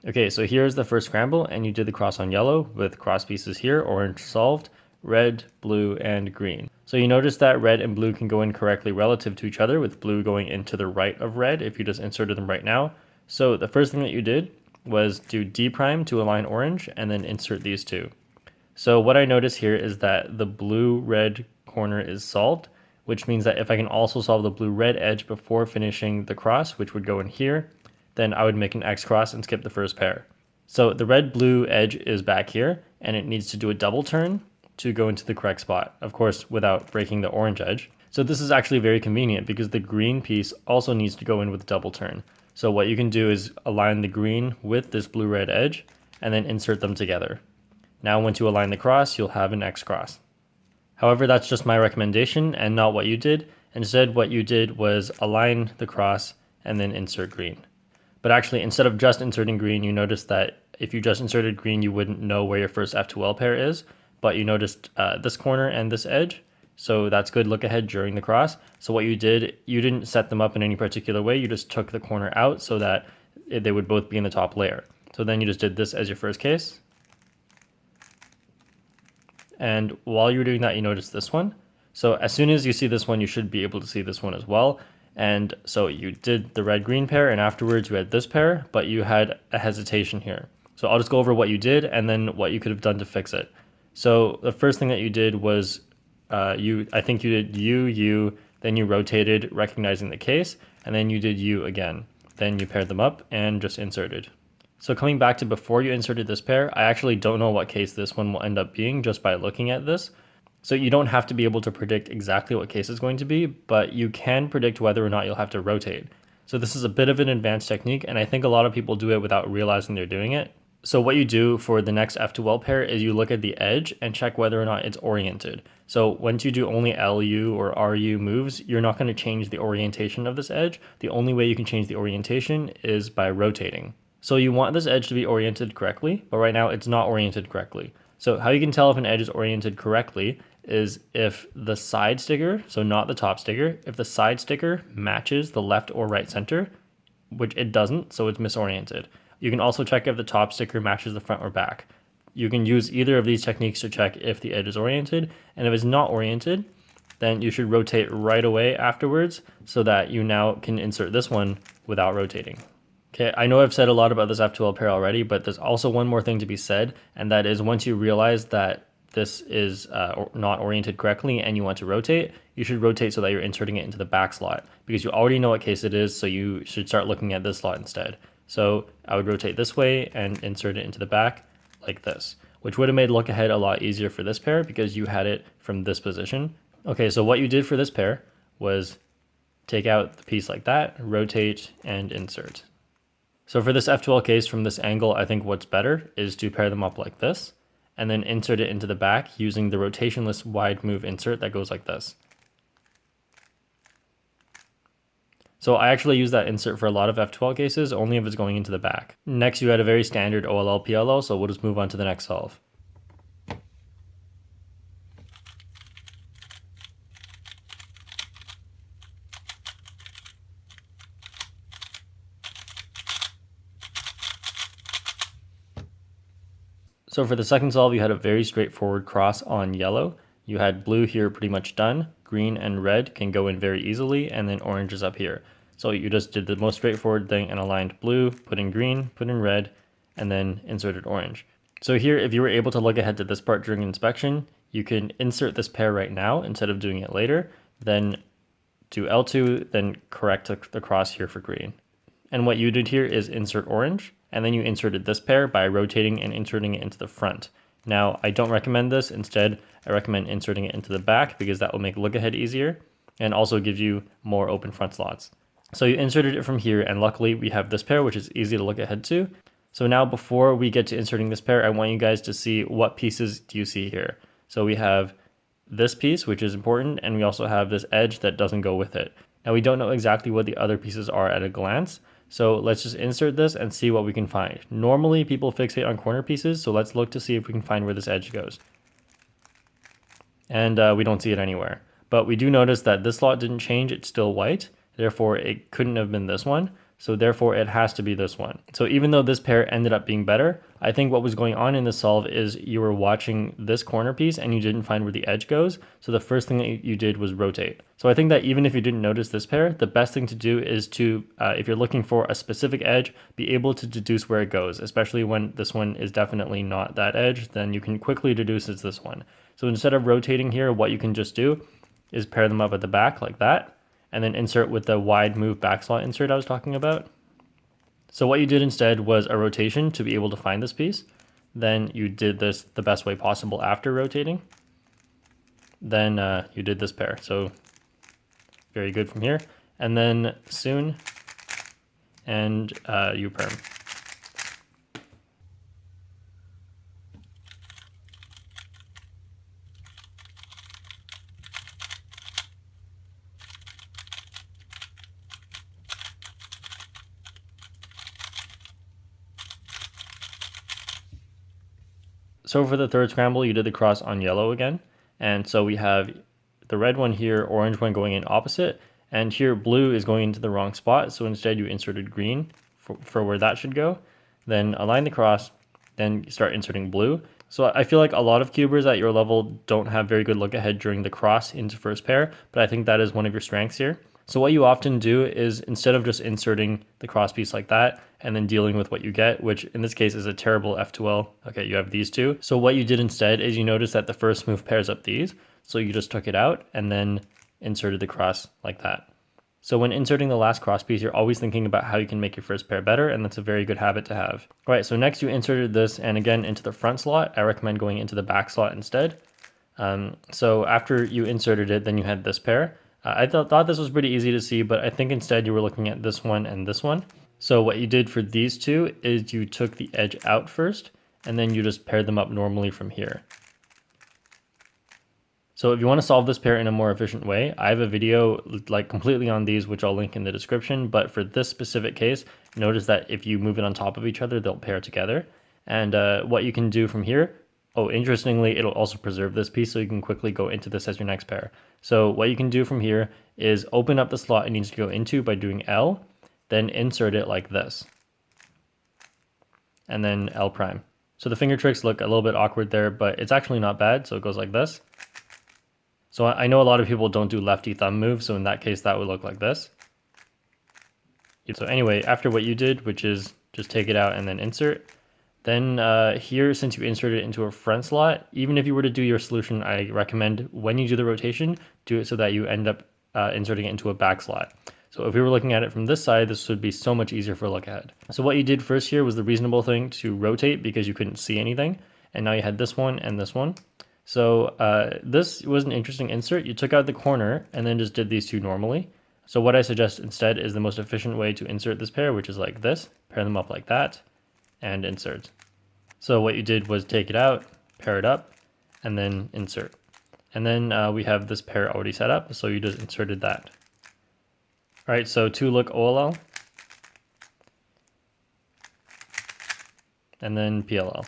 Okay, so here's the first scramble, and you did the cross on yellow with cross pieces here, orange solved, red, blue, and green. So you notice that red and blue can go in correctly relative to each other, with blue going into the right of red if you just inserted them right now. So the first thing that you did was do D prime to align orange, and then insert these two. So what I notice here is that the blue-red corner is solved, which means that if I can also solve the blue-red edge before finishing the cross, which would go in here, then I would make an X cross and skip the first pair. So the red-blue edge is back here, and it needs to do a double turn to go into the correct spot, of course, without breaking the orange edge. So this is actually very convenient because the green piece also needs to go in with a double turn. So what you can do is align the green with this blue-red edge, and then insert them together. Now once you align the cross, you'll have an X cross. However, that's just my recommendation and not what you did. Instead, what you did was align the cross and then insert green. But actually, instead of just inserting green, you notice that if you just inserted green, you wouldn't know where your first F2L pair is, but you noticed this corner and this edge. So that's good look ahead during the cross. So what you did, you didn't set them up in any particular way. You just took the corner out so that they would both be in the top layer. So then you just did this as your first case. And while you're doing that, you notice this one. So as soon as you see this one, you should be able to see this one as well. And so you did the red-green pair, and afterwards you had this pair, but you had a hesitation here. So I'll just go over what you did and then what you could have done to fix it. So the first thing that you did was I think you did U, then you rotated, recognizing the case, and then you did U again. Then you paired them up and just inserted. So coming back to before you inserted this pair, I actually don't know what case this one will end up being just by looking at this. So you don't have to be able to predict exactly what case it's going to be, but you can predict whether or not you'll have to rotate. So this is a bit of an advanced technique, and I think a lot of people do it without realizing they're doing it. So what you do for the next F2L pair is you look at the edge and check whether or not it's oriented. So once you do only LU or RU moves, you're not going to change the orientation of this edge. The only way you can change the orientation is by rotating. So you want this edge to be oriented correctly, but right now it's not oriented correctly. So how you can tell if an edge is oriented correctly is if the side sticker, so not the top sticker, if the side sticker matches the left or right center, which it doesn't, so it's misoriented. You can also check if the top sticker matches the front or back. You can use either of these techniques to check if the edge is oriented, and if it's not oriented, then you should rotate right away afterwards so that you now can insert this one without rotating. Okay, I know I've said a lot about this F2L pair already, but there's also one more thing to be said, and that is once you realize that this is not oriented correctly and you want to rotate, you should rotate so that you're inserting it into the back slot, because you already know what case it is, so you should start looking at this slot instead. So I would rotate this way and insert it into the back like this, which would have made look ahead a lot easier for this pair because you had it from this position. Okay, so what you did for this pair was take out the piece like that, rotate, and insert. So for this F2L case from this angle, I think what's better is to pair them up like this and then insert it into the back using the rotationless wide move insert that goes like this. So I actually use that insert for a lot of F2L cases, only if it's going into the back. Next, you had a very standard OLL PLL, so we'll just move on to the next solve. So for the second solve, you had a very straightforward cross on yellow. You had blue here pretty much done. Green and red can go in very easily, and then orange is up here. So you just did the most straightforward thing and aligned blue, put in green, put in red, and then inserted orange. So here, if you were able to look ahead to this part during inspection, you can insert this pair right now instead of doing it later, then do L2, then correct the cross here for green. And what you did here is insert orange, and then you inserted this pair by rotating and inserting it into the front. Now, I don't recommend this. Instead, I recommend inserting it into the back because that will make look ahead easier and also give you more open front slots. So you inserted it from here, and luckily we have this pair, which is easy to look ahead to. So now before we get to inserting this pair, I want you guys to see what pieces do you see here. So we have this piece, which is important, and we also have this edge that doesn't go with it. Now we don't know exactly what the other pieces are at a glance, so let's just insert this and see what we can find. Normally people fixate on corner pieces, so let's look to see if we can find where this edge goes. And we don't see it anywhere. But we do notice that this slot didn't change, it's still white, therefore it couldn't have been this one. So therefore it has to be this one. So even though this pair ended up being better, I think what was going on in the solve is you were watching this corner piece and you didn't find where the edge goes. So the first thing that you did was rotate. So I think that even if you didn't notice this pair, the best thing to do is to, if you're looking for a specific edge, be able to deduce where it goes, especially when this one is definitely not that edge, then you can quickly deduce it's this one. So instead of rotating here, what you can just do is pair them up at the back like that, and then insert with the wide move back slot insert I was talking about. So what you did instead was a rotation to be able to find this piece. Then you did this the best way possible after rotating. Then you did this pair. So very good from here. And then soon and you perm. So for the third scramble, you did the cross on yellow again. And so we have the red one here, orange one going in opposite, and here blue is going into the wrong spot. So instead you inserted green for where that should go. Then align the cross, then start inserting blue. So I feel like a lot of cubers at your level don't have very good look ahead during the cross into first pair, but I think that is one of your strengths here. So what you often do is instead of just inserting the cross piece like that and then dealing with what you get, which in this case is a terrible F2L. Okay, you have these two. So what you did instead is you notice that the first move pairs up these. So you just took it out and then inserted the cross like that. So when inserting the last cross piece, you're always thinking about how you can make your first pair better, and that's a very good habit to have. All right, so next you inserted this, and again into the front slot. I recommend going into the back slot instead. So after you inserted it, then you had this pair. I thought this was pretty easy to see, but I think instead you were looking at this one and this one. So what you did for these two is you took the edge out first, and then you just paired them up normally from here. So if you want to solve this pair in a more efficient way, I have a video like completely on these, which I'll link in the description. But for this specific case, notice that if you move it on top of each other, they'll pair together. And what you can do from here, oh, interestingly, it'll also preserve this piece so you can quickly go into this as your next pair. So what you can do from here is open up the slot it needs to go into by doing L, then insert it like this. And then L prime. So the finger tricks look a little bit awkward there, but it's actually not bad. So it goes like this. So I know a lot of people don't do lefty thumb moves, so in that case that would look like this. So anyway, after what you did, which is just take it out and then insert, then here, since you inserted it into a front slot, even if you were to do your solution, I recommend when you do the rotation, do it so that you end up inserting it into a back slot. So if we were looking at it from this side, this would be so much easier for a look ahead. So what you did first here was the reasonable thing to rotate because you couldn't see anything. And now you had this one and this one. So this was an interesting insert. You took out the corner and then just did these two normally. So what I suggest instead is the most efficient way to insert this pair, which is like this, pair them up like that, and insert. So what you did was take it out, pair it up, and then insert. And then we have this pair already set up, so you just inserted that. All right, so to look OLL, and then PLL.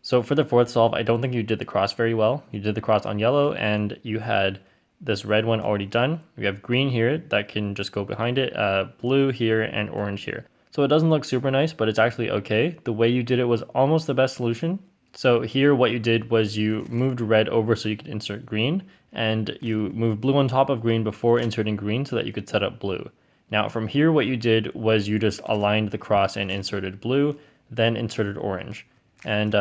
So for the fourth solve, I don't think you did the cross very well. You did the cross on yellow and you had this red one already done. We have green here that can just go behind it, blue here and orange here. So it doesn't look super nice, but it's actually okay. The way you did it was almost the best solution. So here what you did was you moved red over so you could insert green, and you moved blue on top of green before inserting green so that you could set up blue. Now from here what you did was you just aligned the cross and inserted blue, then inserted orange. And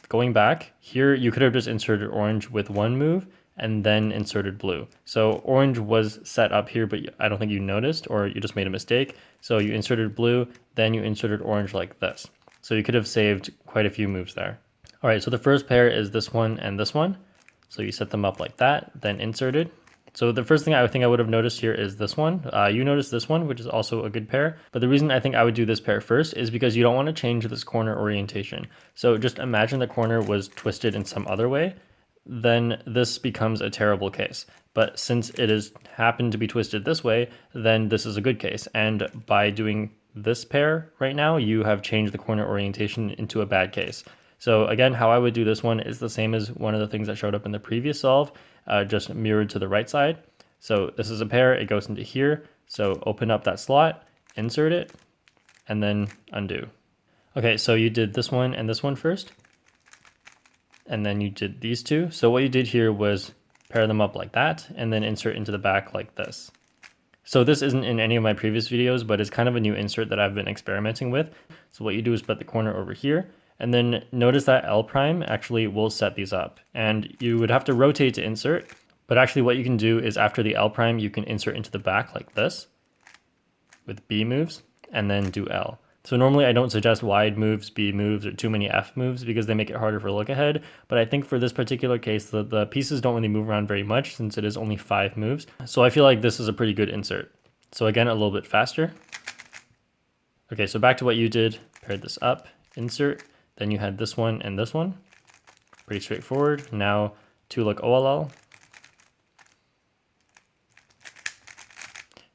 going back, here you could have just inserted orange with one move and then inserted blue. So orange was set up here, but I don't think you noticed, or you just made a mistake. So you inserted blue, then you inserted orange like this. So you could have saved quite a few moves there. All right, so the first pair is this one and this one. So you set them up like that, then inserted. So the first thing I think I would have noticed here is this one. You noticed this one, which is also a good pair. But the reason I think I would do this pair first is because you don't want to change this corner orientation. So just imagine the corner was twisted in some other way. then this becomes a terrible case. But since it is happened to be twisted this way, then this is a good case. And by doing this pair right now, you have changed the corner orientation into a bad case. So again, how I would do this one is the same as one of the things that showed up in the previous solve, just mirrored to the right side. So this is a pair, it goes into here. So open up that slot, insert it, and then undo. Okay, so you did this one and this one first, and then you did these two. So what you did here was pair them up like that, and then insert into the back like this. So this isn't in any of my previous videos, but it's kind of a new insert that I've been experimenting with. So what you do is put the corner over here, and then notice that L prime actually will set these up. And you would have to rotate to insert, but actually what you can do is after the L prime, you can insert into the back like this with B moves, and then do L. So normally I don't suggest wide moves, B moves, or too many F moves because they make it harder for look ahead. But I think for this particular case, the pieces don't really move around very much since it is only 5 moves. So I feel like this is a pretty good insert. So again, a little bit faster. Okay, so back to what you did, paired this up, insert, then you had this one and this one. Pretty straightforward. Now to look OLL.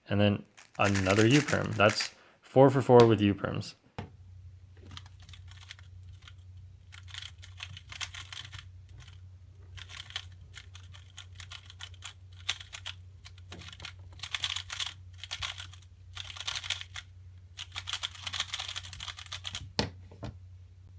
And then another U-perm. That's 4 for 4 with U-perms.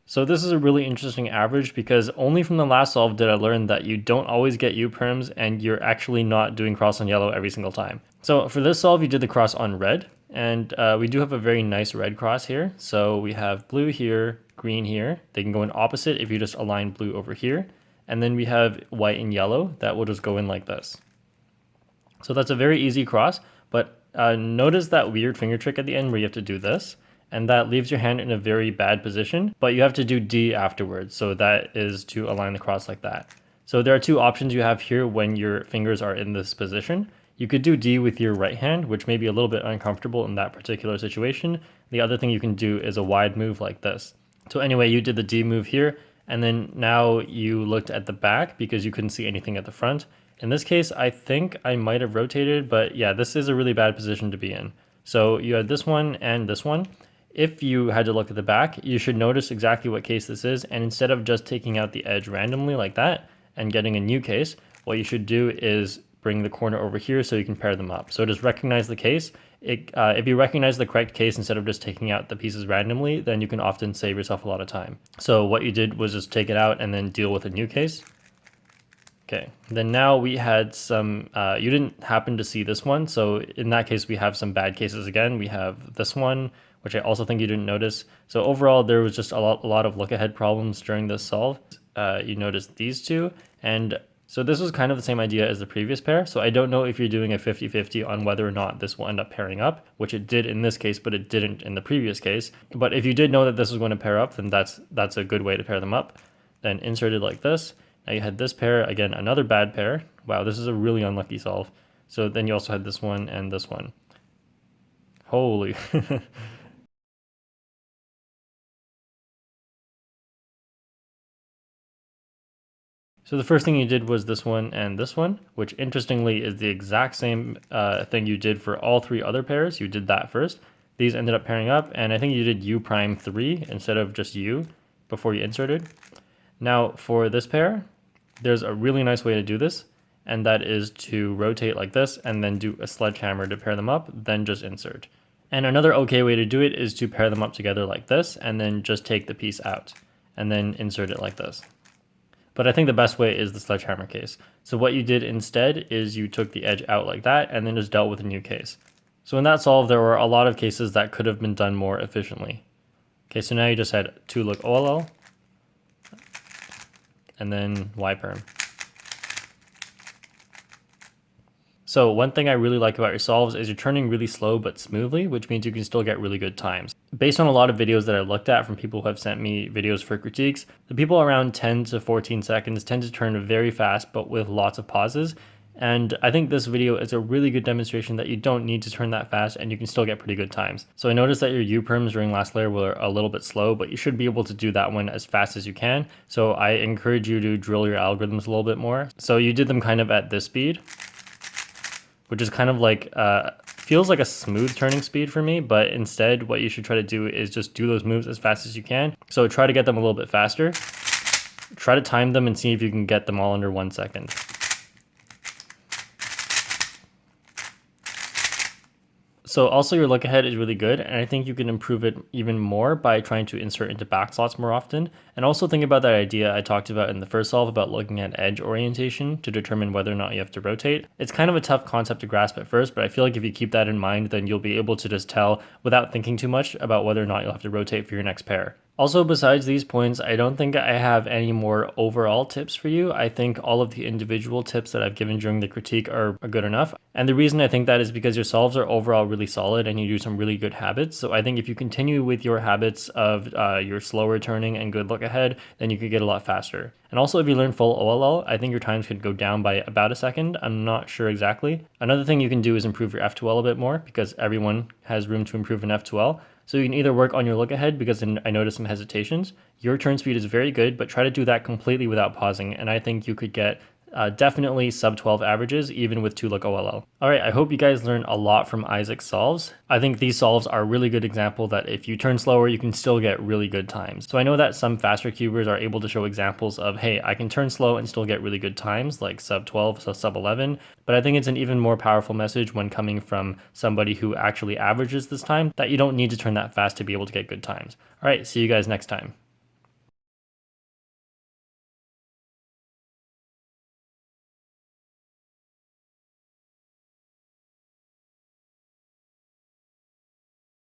So this is a really interesting average because only from the last solve did I learn that you don't always get U-perms and you're actually not doing cross on yellow every single time. So for this solve, you did the cross on red, and we do have a very nice red cross here. So we have blue here, green here. They can go in opposite if you just align blue over here. And then we have white and yellow that will just go in like this. So that's a very easy cross, but notice that weird finger trick at the end where you have to do this. And that leaves your hand in a very bad position, but you have to do D afterwards. So that is to align the cross like that. So there are two options you have here when your fingers are in this position. You could do D with your right hand, which may be a little bit uncomfortable in that particular situation. The other thing you can do is a wide move like this. So anyway, you did the D move here, and then now you looked at the back because you couldn't see anything at the front. In this case, I think I might have rotated, but yeah, this is a really bad position to be in. So you had this one and this one. If you had to look at the back, you should notice exactly what case this is, and instead of just taking out the edge randomly like that and getting a new case, what you should do is bring the corner over here so you can pair them up. So just recognize the case. If you recognize the correct case instead of just taking out the pieces randomly, then you can often save yourself a lot of time. So what you did was just take it out and then deal with a new case. Okay, then now we had some, you didn't happen to see this one, so in that case we have some bad cases again. We have this one, which I also think you didn't notice. So overall there was just a lot of look ahead problems during this solve. You noticed these two, and so this was kind of the same idea as the previous pair. So I don't know if you're doing a 50-50 on whether or not this will end up pairing up, which it did in this case, but it didn't in the previous case. But if you did know that this was going to pair up, then that's a good way to pair them up. Then insert it like this. Now you had this pair, again, another bad pair. Wow, this is a really unlucky solve. So then you also had this one and this one. Holy. So the first thing you did was this one and this one, which interestingly is the exact same thing you did for all 3 other pairs. You did that first. These ended up pairing up, and I think you did U prime 3 instead of just U before you inserted. Now for this pair, there's a really nice way to do this, and that is to rotate like this and then do a sledgehammer to pair them up, then just insert. And another okay way to do it is to pair them up together like this and then just take the piece out and then insert it like this. But I think the best way is the sledgehammer case. So what you did instead is you took the edge out like that and then just dealt with a new case. So in that solve, there were a lot of cases that could have been done more efficiently. Okay, so now you just had 2 look OLL and then Y perm. So one thing I really like about your solves is you're turning really slow but smoothly, which means you can still get really good times. Based on a lot of videos that I looked at from people who have sent me videos for critiques, the people around 10 to 14 seconds tend to turn very fast but with lots of pauses. And I think this video is a really good demonstration that you don't need to turn that fast and you can still get pretty good times. So I noticed that your U-perms during last layer were a little bit slow, but you should be able to do that one as fast as you can. So I encourage you to drill your algorithms a little bit more. So you did them kind of at this speed, which is kind of like, feels like a smooth turning speed for me, but instead what you should try to do is just do those moves as fast as you can. So try to get them a little bit faster. Try to time them and see if you can get them all under 1 second. So also your look ahead is really good, and I think you can improve it even more by trying to insert into back slots more often. And also think about that idea I talked about in the first solve about looking at edge orientation to determine whether or not you have to rotate. It's kind of a tough concept to grasp at first, but I feel like if you keep that in mind, then you'll be able to just tell without thinking too much about whether or not you'll have to rotate for your next pair. Also, besides these points, I don't think I have any more overall tips for you. I think all of the individual tips that I've given during the critique are good enough. And the reason I think that is because your solves are overall really solid and you do some really good habits. So I think if you continue with your habits of your slower turning and good look ahead, then you could get a lot faster. And also if you learn full OLL, I think your times could go down by about a second. I'm not sure exactly. Another thing you can do is improve your F2L a bit more because everyone has room to improve in F2L. So you can either work on your look ahead because I noticed some hesitations. Your turn speed is very good, but try to do that completely without pausing. And I think you could get definitely sub 12 averages, even with 2 look OLL. All right, I hope you guys learned a lot from Isaac's solves. I think these solves are a really good example that if you turn slower, you can still get really good times. So I know that some faster cubers are able to show examples of, hey, I can turn slow and still get really good times, like sub 12, so sub 11. But I think it's an even more powerful message when coming from somebody who actually averages this time that you don't need to turn that fast to be able to get good times. All right, see you guys next time.